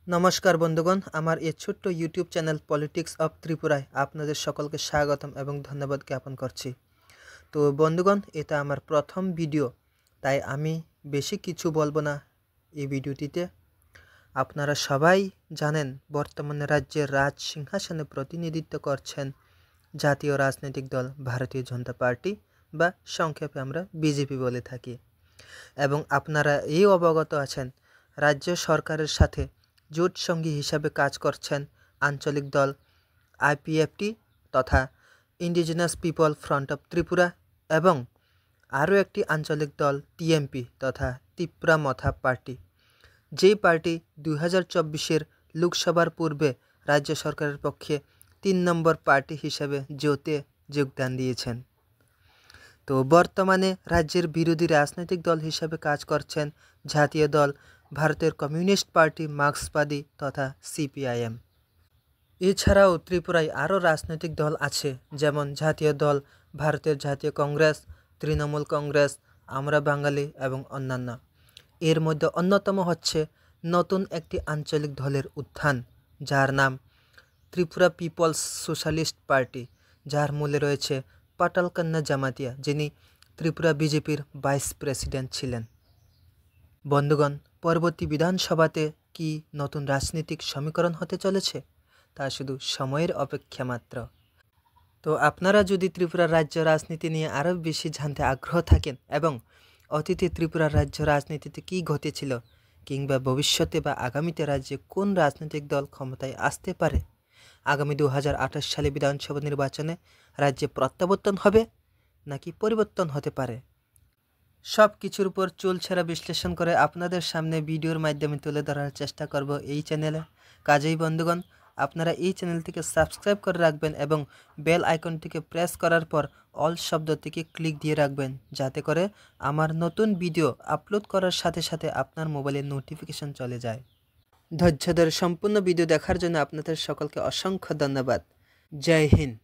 নমস্কার বন্ধুগণ, আমার এই ছোট্ট ইউটিউব চ্যানেল পলিটিক্স অফ ত্রিপুরায় আপনাদের সকলকে স্বাগতম এবং ধন্যবাদ জ্ঞাপন করছি। তো বন্ধুগণ, এটা আমার প্রথম ভিডিও, তাই আমি বেশি কিছু বলবো না এই ভিডিওটিতে। আপনারা সবাই জানেন বর্তমানে রাজ্যের রাজ সিংহাসনে প্রতিনিধিত্ব করছেন জাতীয় রাজনৈতিক দল ভারতীয় জনতা পার্টি, বা সংক্ষেপে আমরা বিজেপি বলে থাকি। এবং আপনারা এই অবগত আছেন রাজ্য সরকারের সাথে জোট সঙ্গী হিসাবে কাজ করছেন আঞ্চলিক দল আইপিএফটি তথা indigenous people front of Tripura, এবং আরও একটি আঞ্চলিক দল টিএমপি তথা ত্রিপুরা মথা পার্টি, যেই পার্টি 2024-এর লোকসভার পূর্বে রাজ্য সরকারের পক্ষে 3 নম্বর পার্টি হিসাবে জোটে যোগদান দিয়েছেন। তো বর্তমানে রাজ্যের বিরোধী রাজনৈতিক দল হিসাবে কাজ করছেন জাতীয় দল ভারতের কমিউনিস্ট পার্টি, মার্ক্সবাদী তথা সিপিআইএম। এছাড়াও ত্রিপুরায় আরও রাজনৈতিক দল আছে, যেমন জাতীয় দল ভারতের জাতীয় কংগ্রেস, তৃণমূল কংগ্রেস, আমরা বাঙালি এবং অন্যান্য। এর মধ্যে অন্যতম হচ্ছে নতুন একটি আঞ্চলিক দলের উত্থান, যার নাম ত্রিপুরা পিপলস সোশ্যালিস্ট পার্টি, যার মূলে রয়েছে পাটালকান্না জামাতিয়া, যিনি ত্রিপুরা বিজেপির ভাইস প্রেসিডেন্ট ছিলেন। বন্ধুগণ, পরবর্তী বিধানসভাতে কি নতুন রাজনৈতিক সমীকরণ হতে চলেছে তা শুধু সময়ের অপেক্ষা মাত্র। তো আপনারা যদি ত্রিপুরা রাজ্য রাজনীতি নিয়ে আরও বেশি জানতে আগ্রহ থাকেন এবং অতীতে ত্রিপুরা রাজ্য রাজনীতিতে কী ঘটেছিল, কিংবা ভবিষ্যতে বা আগামীতে রাজ্যে কোন রাজনৈতিক দল ক্ষমতায় আসতে পারে, আগামী 2028 সালে বিধানসভা নির্বাচনে রাজ্যে প্রত্যাবর্তন হবে নাকি পরিবর্তন হতে পারে, সব কিছুর উপর চুলছেরা বিশ্লেষণ করে আপনাদের সামনে ভিডিওর মাধ্যমে তুলে ধরার চেষ্টা করব এই চ্যানেলে। কাজেই বন্ধুগণ, আপনারা এই চ্যানেলটিকে সাবস্ক্রাইব করে রাখবেন এবং বেল আইকনটিকে প্রেস করার পর অল শব্দটিকে ক্লিক দিয়ে রাখবেন, যাতে করে আমার নতুন ভিডিও আপলোড করার সাথে সাথে আপনার মোবাইলে নোটিফিকেশন চলে যায়। ধৈর্য ধরে সম্পূর্ণ ভিডিও দেখার জন্য আপনাদের সকলকে অসংখ্য ধন্যবাদ। জয় হিন্দ।